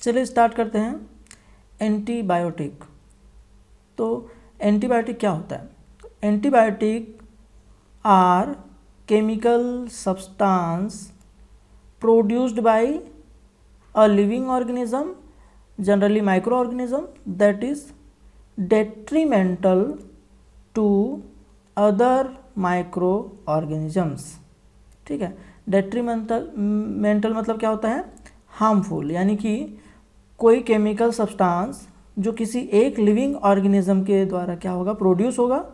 चलिए स्टार्ट करते हैं। एंटीबायोटिक। तो एंटीबायोटिक क्या होता है? Antibiotic are chemical substance produced by a living organism, generally micro organism, that is detrimental to other micro organisms. ठीक है, डेट्रीमेंटल मतलब क्या होता है? हार्मफुल, यानी कि कोई केमिकल सब्सटेंस जो किसी एक लिविंग ऑर्गेनिज्म के द्वारा क्या होगा? प्रोड्यूस होगा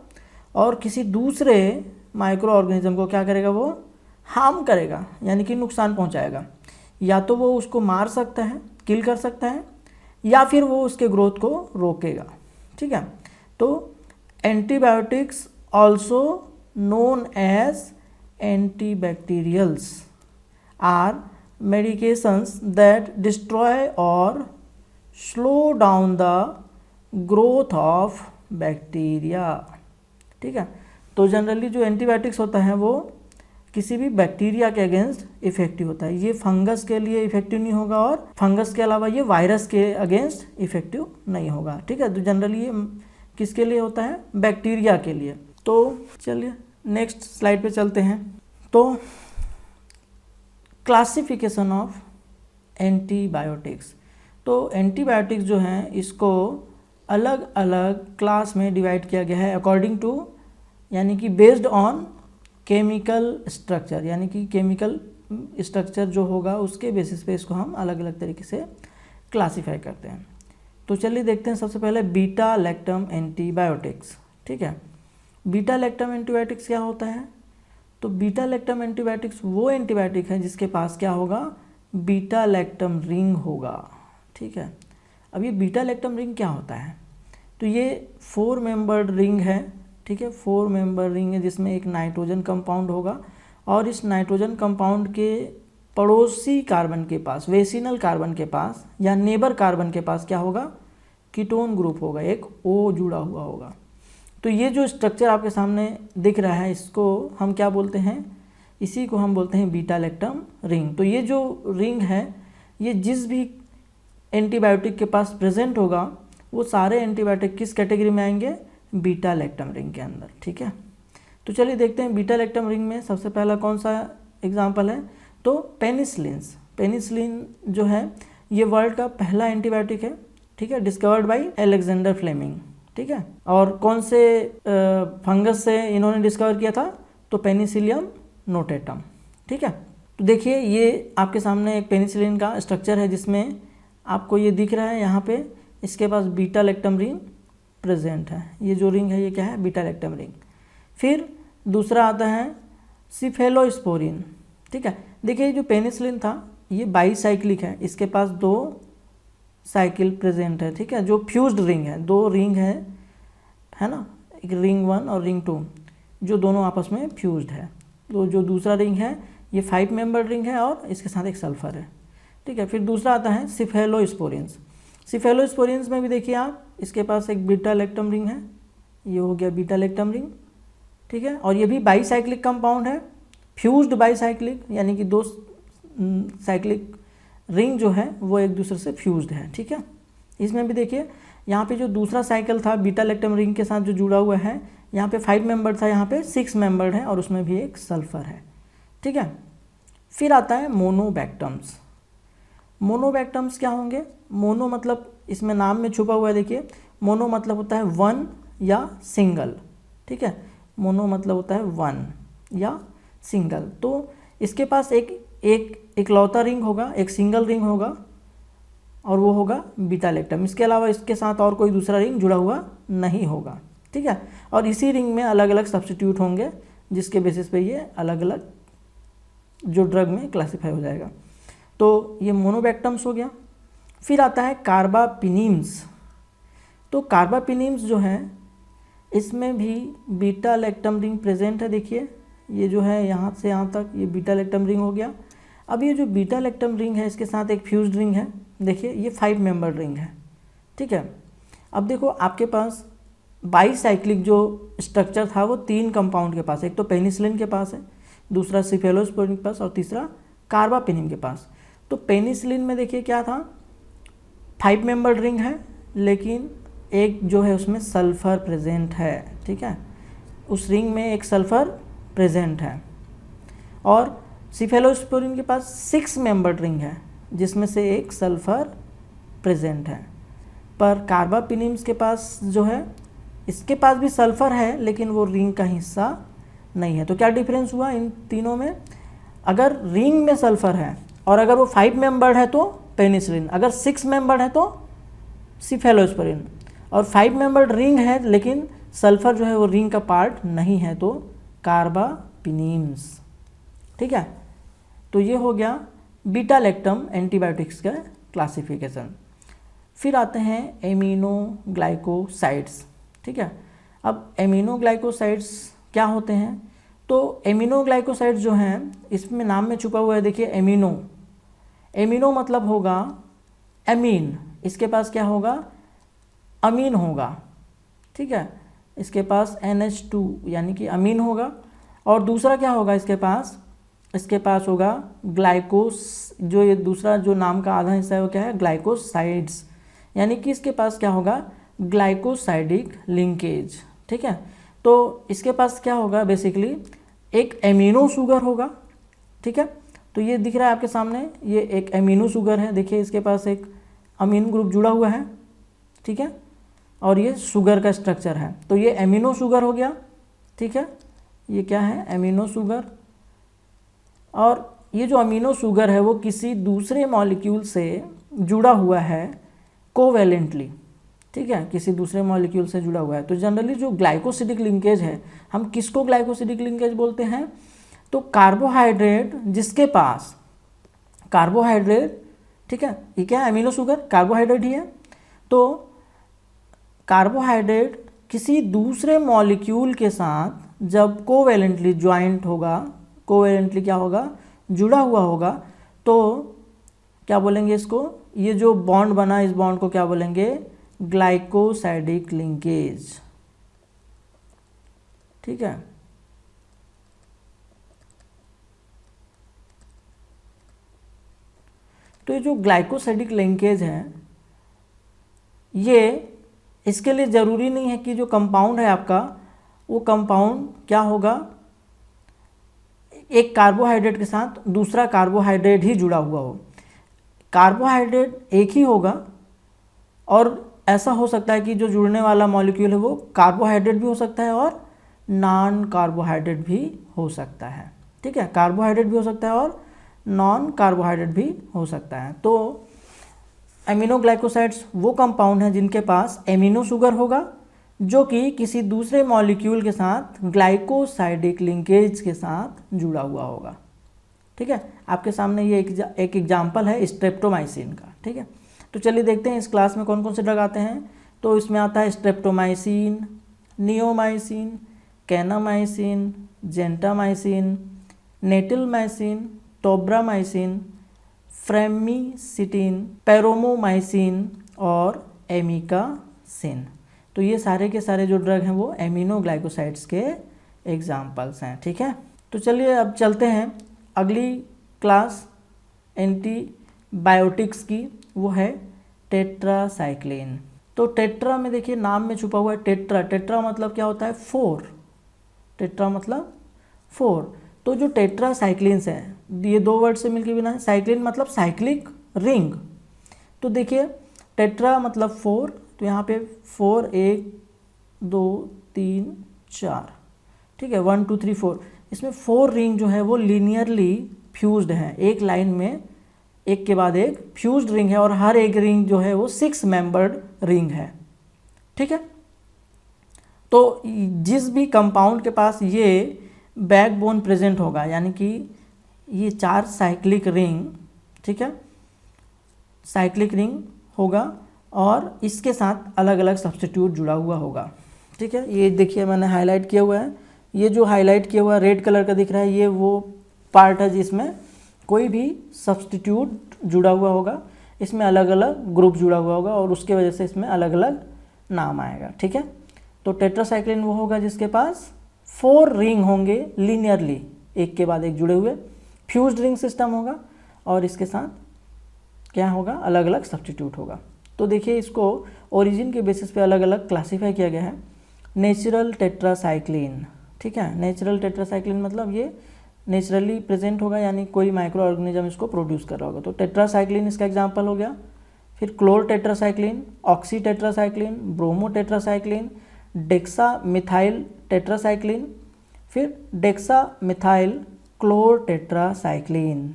और किसी दूसरे माइक्रो ऑर्गेनिज्म को क्या करेगा? वो हार्म करेगा, यानी कि नुकसान पहुंचाएगा। या तो वो उसको मार सकता है, किल कर सकता है, या फिर वो उसके ग्रोथ को रोकेगा। ठीक है, तो antibiotics also known as antibacterials are medications that destroy or slow down the growth of bacteria। ठीक है, तो जनरली जो एंटीबायोटिक्स होता है वो किसी भी बैक्टीरिया के अगेंस्ट इफेक्टिव होता है। ये फंगस के लिए इफेक्टिव नहीं होगा और फंगस के अलावा ये वायरस के अगेंस्ट इफेक्टिव नहीं होगा। ठीक है, तो जनरली ये किसके लिए होता है? बैक्टीरिया के लिए। तो चलिए नेक्स्ट स्लाइड पे चलते हैं। तो क्लासिफिकेशन ऑफ एंटीबायोटिक्स। तो एंटीबायोटिक्स जो हैं इसको अलग अलग क्लास में डिवाइड किया गया है अकॉर्डिंग टू, यानी कि बेस्ड ऑन केमिकल स्ट्रक्चर, यानी कि केमिकल स्ट्रक्चर जो होगा उसके बेसिस पे इसको हम अलग अलग तरीके से क्लासीफाई करते हैं। तो चलिए देखते हैं सबसे पहले बीटा लैक्टम एंटीबायोटिक्स। ठीक है, बीटा लैक्टम एंटीबायोटिक्स क्या होता है? तो बीटा लैक्टम एंटीबायोटिक्स वो एंटीबायोटिक है जिसके पास क्या होगा? बीटा लैक्टम रिंग होगा। ठीक है, अब ये बीटा लैक्टम रिंग क्या होता है? तो ये 4 मेंबर्ड रिंग है। ठीक है, 4 मेंबर रिंग है जिसमें एक नाइट्रोजन कंपाउंड होगा और इस नाइट्रोजन कंपाउंड के पड़ोसी कार्बन के पास, वेसिनल कार्बन के पास या नेबर कार्बन के पास क्या होगा? कीटोन ग्रुप होगा, एक O जुड़ा हुआ होगा। तो ये जो स्ट्रक्चर आपके सामने दिख रहा है इसको हम क्या बोलते हैं? इसी को हम बोलते हैं बीटा लैक्टम रिंग। तो ये जो रिंग है ये जिस भी एंटीबायोटिक के पास प्रेजेंट होगा वो सारे एंटीबायोटिक किस कैटेगरी में आएंगे? बीटा लैक्टम रिंग के अंदर। ठीक है, तो चलिए देखते हैं बीटा लैक्टम रिंग में सबसे पहला कौन सा एग्जाम्पल है? तो पेनिसिलिन्स। पेनिसिलिन जो है ये वर्ल्ड का पहला एंटीबायोटिक है। ठीक है, डिस्कवर्ड बाय अलेक्जेंडर फ्लेमिंग। ठीक है, और कौन से फंगस से इन्होंने डिस्कवर किया था? तो पेनिसिलियम नोटेटम। ठीक है, तो देखिए ये आपके सामने एक पेनिसिलिन का स्ट्रक्चर है जिसमें आपको ये दिख रहा है यहाँ पे इसके पास बीटा लैक्टम रिंग प्रेजेंट है। ये जो रिंग है ये क्या है? Beta lactam ring. फिर दूसरा आता है सिफेलोस्पोरिन। ठीक है, देखिए ये जो पेनिसिलिन था ये बाईसाइक्लिक है, इसके पास 2 साइकिल प्रेजेंट है। ठीक है, जो फ्यूज्ड रिंग है, 2 रिंग है ना, एक रिंग 1 और रिंग 2 जो दोनों आपस में फ्यूज्ड है। तो जो दूसरा रिंग है ये 5 मेंबर रिंग है और इसके साथ एक सल्फर है। ठीक है, फिर दूसरा आता है सिफेलोस्पोरिन्स। सिफेलोस्पोरिन्स में भी देखिए आप, इसके पास एक बीटा लैक्टम रिंग है, ये हो गया बीटा लैक्टम रिंग। ठीक है, और ये भी बाईसाइक्लिक कंपाउंड है, फ्यूज्ड बाईसाइक्लिक, यानी कि 2 साइक्लिक रिंग जो है वो एक दूसरे से फ्यूज्ड है। ठीक है, इसमें भी देखिए यहाँ पे जो दूसरा साइकिल था बीटा लैक्टम रिंग के साथ जो जुड़ा हुआ है, यहाँ पे 5 मेंबर था, यहाँ पे 6 मेंबर्ड है और उसमें भी एक सल्फर है। ठीक है, फिर आता है मोनोबैक्टम्स। मोनोबैक्टम्स क्या होंगे? मोनो मतलब इसमें नाम में छुपा हुआ है, देखिए मोनो मतलब होता है 1 या सिंगल। ठीक है, मोनो मतलब होता है 1 या सिंगल। तो इसके पास एक इकलौता रिंग होगा, एक सिंगल रिंग होगा और वो होगा बीटा लैक्टम। इसके अलावा इसके साथ और कोई दूसरा रिंग जुड़ा हुआ नहीं होगा। ठीक है, और इसी रिंग में अलग अलग सब्स्टिट्यूट होंगे जिसके बेसिस पे ये अलग अलग जो ड्रग में क्लासीफाई हो जाएगा। तो ये मोनोबैक्टम्स हो गया। फिर आता है कार्बापिनिम्स। तो कार्बापिनिम्स जो है इसमें भी बीटा लैक्टम रिंग प्रेजेंट है। देखिए ये जो है यहाँ से यहाँ तक ये बीटा लैक्टम रिंग हो गया। अब ये जो बीटा लैक्टम रिंग है इसके साथ एक फ्यूज्ड रिंग है, देखिए ये 5 मेंबर रिंग है। ठीक है, अब देखो आपके पास बाईसाइक्लिक जो स्ट्रक्चर था वो 3 कंपाउंड के पास, एक तो पेनिसिलिन के पास है, दूसरा सिफेलोस्पोरिन के पास और तीसरा कार्बापेनिम के पास। तो पेनिसिलिन में देखिए क्या था? 5 मेंबर्ड रिंग है, लेकिन एक जो है उसमें सल्फ़र प्रेजेंट है, ठीक है, उस रिंग में एक सल्फ़र प्रेजेंट है। और सिफेलोस्पोरिन के पास 6 मेंबर्ड रिंग है, जिसमें से एक सल्फ़र प्रेजेंट है। पर कार्बापिनिम्स के पास जो है, इसके पास भी सल्फ़र है लेकिन वो रिंग का हिस्सा नहीं है। तो क्या डिफरेंस हुआ इन तीनों में? अगर रिंग में सल्फ़र है और अगर वो 5 मेंबर्ड है तो पेनिसिलिन, अगर 6 मेंबर्ड है तो सिफेलोस्पोरिन, और 5 मेंबर्ड रिंग है लेकिन सल्फ़र जो है वो रिंग का पार्ट नहीं है तो कार्बापिनिम्स, ठीक है। तो ये हो गया बीटा लैक्टम एंटीबायोटिक्स का क्लासिफिकेशन। फिर आते हैं एमिनोग्लाइकोसाइड्स, ठीक है। अब एमिनोग्लाइकोसाइड्स क्या होते हैं? तो एमिनोग्लाइकोसाइड्स जो हैं, इसमें नाम में छुपा हुआ है, देखिए एमिनो, एमिनो मतलब होगा एमीन, इसके पास क्या होगा? अमीन होगा, ठीक है, इसके पास NH2 यानी कि अमीन होगा। और दूसरा क्या होगा इसके पास होगा ग्लाइकोस, जो ये दूसरा जो नाम का आधा हिस्सा है वो क्या है? ग्लाइकोसाइड्स, यानी कि इसके पास क्या होगा? ग्लाइकोसाइडिक लिंकेज, ठीक है। तो इसके पास क्या होगा? बेसिकली एक एमिनो शुगर होगा, ठीक है। तो ये दिख रहा है आपके सामने, ये एक एमिनो शुगर है, देखिए इसके पास एक अमीन ग्रुप जुड़ा हुआ है, ठीक है, और ये शुगर का स्ट्रक्चर है। तो ये एमिनो शुगर हो गया, ठीक है, ये क्या है? Amino sugar. और ये जो अमीनो शुगर है वो किसी दूसरे मॉलिक्यूल से जुड़ा हुआ है कोवेलेंटली, ठीक है, किसी दूसरे मॉलिक्यूल से जुड़ा हुआ है। तो जनरली जो ग्लाइकोसिडिक लिंकेज है, हम किसको ग्लाइकोसिडिक लिंकेज बोलते हैं? तो कार्बोहाइड्रेट जिसके पास कार्बोहाइड्रेट, ठीक है, ये क्या है? अमीनो शुगर कार्बोहाइड्रेट ही है। तो कार्बोहाइड्रेट किसी दूसरे मॉलिक्यूल के साथ जब कोवेलेंटली ज्वाइंट होगा, कोवेलेंटली क्या होगा? जुड़ा हुआ होगा, तो क्या बोलेंगे इसको? ये जो बॉन्ड बना, इस बॉन्ड को क्या बोलेंगे? ग्लाइकोसाइडिक लिंकेज, ठीक है। तो ये जो ग्लाइकोसाइडिक लिंकेज है, ये इसके लिए ज़रूरी नहीं है कि जो कंपाउंड है आपका, वो कंपाउंड क्या होगा? एक कार्बोहाइड्रेट के साथ दूसरा कार्बोहाइड्रेट ही जुड़ा हुआ हो। कार्बोहाइड्रेट एक ही होगा, और ऐसा हो सकता है कि जो जुड़ने वाला मॉलिक्यूल है वो कार्बोहाइड्रेट भी हो सकता है और नॉन कार्बोहाइड्रेट भी हो सकता है, ठीक है, कार्बोहाइड्रेट भी हो सकता है और नॉन कार्बोहाइड्रेट भी हो सकता है। तो एमिनोग्लाइकोसाइड्स वो कंपाउंड हैं जिनके पास एमिनो शुगर होगा, जो कि किसी दूसरे मॉलिक्यूल के साथ ग्लाइकोसाइडिक लिंकेज के साथ जुड़ा हुआ होगा, ठीक है। आपके सामने ये एक एग्जाम्पल है स्ट्रेप्टोमाइसिन का, ठीक है। तो चलिए देखते हैं इस क्लास में कौन कौन से ड्रग आते हैं। तो इसमें आता है streptomycin, neomycin, kanamycin, gentamicin, netilmicin, tobramycin, framycetin, paromomycin और एमिकासिन। तो ये सारे के सारे जो ड्रग हैं वो एमिनोग्लाइकोसाइड्स के एग्जाम्पल्स हैं, ठीक है। तो चलिए अब चलते हैं अगली क्लास एंटीबायोटिक्स की, वो है टेट्रासाइक्लिन। तो टेट्रा में देखिए नाम में छुपा हुआ है टेट्रा, टेट्रा मतलब क्या होता है? 4, टेट्रा मतलब 4। तो जो टेट्रासाइक्लिन्स हैं, ये 2 वर्ड से मिलकर बना है। साइक्लिन मतलब साइक्लिक रिंग। तो देखिए टेट्रा मतलब 4, तो यहाँ पे 4, 1 2 3 4, ठीक है, 1 2 3 4। इसमें 4 रिंग जो है वो लीनियरली फ्यूज्ड है, एक लाइन में एक के बाद एक फ्यूज्ड रिंग है, और हर एक रिंग जो है वो 6 मेंबर्ड रिंग है, ठीक है। तो जिस भी कंपाउंड के पास ये बैकबोन प्रेजेंट होगा, यानी कि ये 4 साइक्लिक रिंग, ठीक है, साइक्लिक रिंग होगा, और इसके साथ अलग अलग सब्स्टिट्यूट जुड़ा हुआ होगा, ठीक है। ये देखिए मैंने हाईलाइट किया हुआ है, ये जो हाईलाइट किया हुआ रेड कलर का दिख रहा है, ये वो पार्ट है जिसमें कोई भी सब्स्टिट्यूट जुड़ा हुआ होगा, इसमें अलग अलग ग्रुप जुड़ा हुआ होगा, और उसके वजह से इसमें अलग अलग नाम आएगा, ठीक है। तो टेट्रासाइक्लिन वो होगा जिसके पास 4 रिंग होंगे लीनियरली, एक के बाद एक जुड़े हुए, फ्यूज्ड रिंग सिस्टम होगा, और इसके साथ क्या होगा? अलग अलग सब्स्टिट्यूट होगा। तो देखिए इसको ओरिजिन के बेसिस पे अलग अलग क्लासीफाई किया गया है। नेचुरल टेट्रासाइक्लिन, ठीक है, नेचुरल टेट्रासाइक्लिन मतलब ये नेचुरली प्रेजेंट होगा, यानी कोई माइक्रो ऑर्गेनिज्म इसको प्रोड्यूस कर रहा होगा, तो टेट्रासाइक्लिन इसका एग्जाम्पल हो गया। फिर chlortetracycline, oxytetracycline, bromotetracycline, dexa methyl tetracycline, फिर डेक्सा मिथाइल क्लोर टेट्रासाइक्लिन,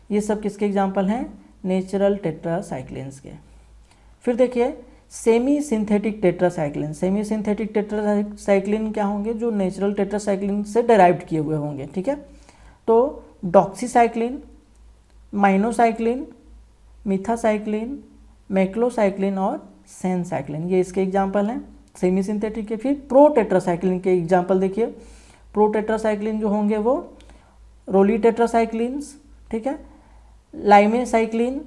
ये सब किसके एग्जाम्पल हैं? नेचुरल टेट्रासाइक्लिन्स के। फिर देखिए semi synthetic tetracycline, semi synthetic tetracycline क्या होंगे? जो नेचुरल टेट्रासाइक्लिन से डेराइव्ड किए हुए होंगे, ठीक है। तो डॉक्सीसाइक्लिन, माइनोसाइक्लिन, मिथासाइक्लिन, मैक्लोसाइक्लिन और सेनसाइक्लिन, ये इसके एग्जाम्पल हैं सेमी सिंथेटिक के। फिर प्रो टेट्रासाइक्लिन के एग्जाम्पल देखिए, प्रो टेट्रासाइक्लिन जो होंगे वो रोली टेट्रासाइक्लिन्स, ठीक है, लाइमेसाइक्लिन,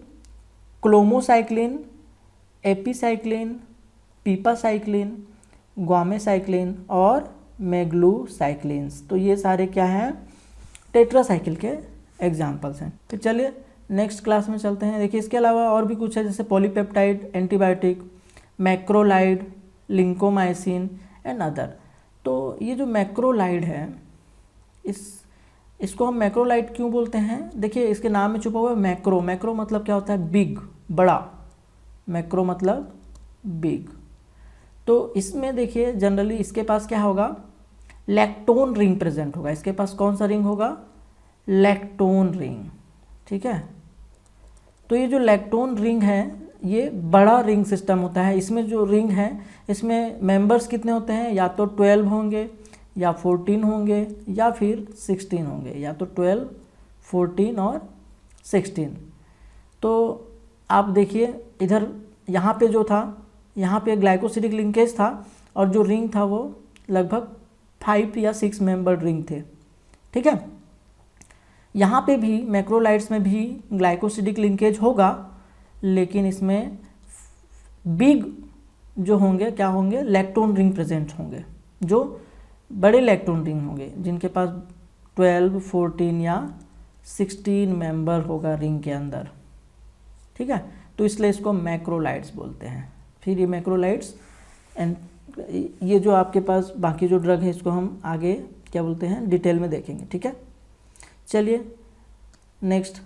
क्लोमोसाइक्लिन, एपीसाइक्लिन, पीपासाइक्लिन, ग्वामेसाइक्लिन और मेग्लूसाइक्लिन्स, तो ये सारे क्या हैं? टेट्रासाइक्लिन के एग्जाम्पल्स हैं। तो चलिए नेक्स्ट क्लास में चलते हैं। देखिए इसके अलावा और भी कुछ है, जैसे polypeptide, antibiotic, macrolide, lincomycin and other. तो ये जो मैक्रोलाइड है, इसको हम मैक्रोलाइड क्यों बोलते हैं? देखिए इसके नाम में छुपा हुआ है मैक्रो। मैक्रो मतलब क्या होता है? बिग, बड़ा। मैक्रो मतलब बिग। तो इसमें देखिए जनरली इसके पास क्या होगा? लैक्टोन रिंग प्रेजेंट होगा। इसके पास कौन सा रिंग होगा? लैक्टोन रिंग, ठीक है। तो ये जो लैक्टोन रिंग है ये बड़ा रिंग सिस्टम होता है। इसमें जो रिंग है इसमें मेंबर्स कितने होते हैं? या तो 12 होंगे, या 14 होंगे, या फिर 16 होंगे, या तो 12, 14 और 16। तो आप देखिए इधर यहाँ पे जो था, यहाँ पे ग्लाइकोसिडिक लिंकेज था और जो रिंग था वो लगभग 5 या 6 मेंबर्ड रिंग थे, ठीक है। यहाँ पे भी मैक्रोलाइड्स में भी ग्लाइकोसिडिक लिंकेज होगा, लेकिन इसमें बिग जो होंगे क्या होंगे? लैक्टोन रिंग प्रेजेंट होंगे, जो बड़े लैक्टोन रिंग होंगे जिनके पास 12, 14 या 16 मेंबर होगा रिंग के अंदर, ठीक है। तो इसलिए इसको मैक्रोलाइड्स बोलते हैं। फिर ये मैक्रोलाइड्स एंड ये जो आपके पास बाकी जो ड्रग है इसको हम आगे क्या बोलते हैं डिटेल में देखेंगे, ठीक है। चलिए नेक्स्ट